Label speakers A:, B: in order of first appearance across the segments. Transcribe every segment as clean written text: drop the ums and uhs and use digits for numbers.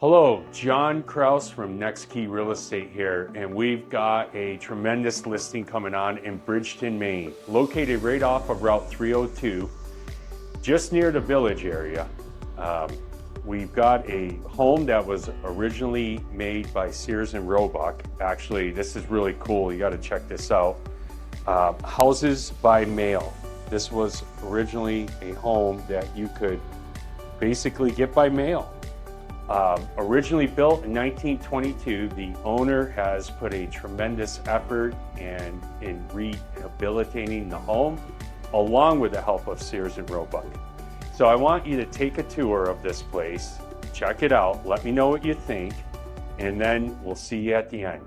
A: Hello, John Krause from Next Key Real Estate here, and we've got a tremendous listing coming on in Bridgeton, Maine, located right off of Route 302, just near the village area. We've got a home that was originally made by Sears and Roebuck. Actually, this is really cool. You got to check this out. Houses by mail. This was originally a home that you could basically get by mail. Originally built in 1922, the owner has put a tremendous effort in rehabilitating the home, along with the help of Sears and Roebuck. So I want you to take a tour of this place, check it out, let me know what you think, and then we'll see you at the end.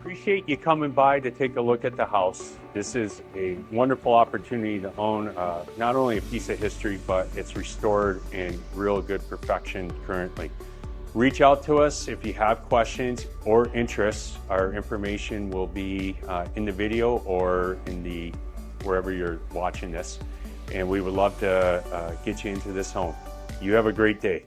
A: Appreciate you coming by to take a look at the house. This is a wonderful opportunity to own not only a piece of history, but it's restored in real good perfection currently. Reach out to us if you have questions or interests. Our information will be in the video or in the wherever you're watching this, and we would love to get you into this home. You have a great day.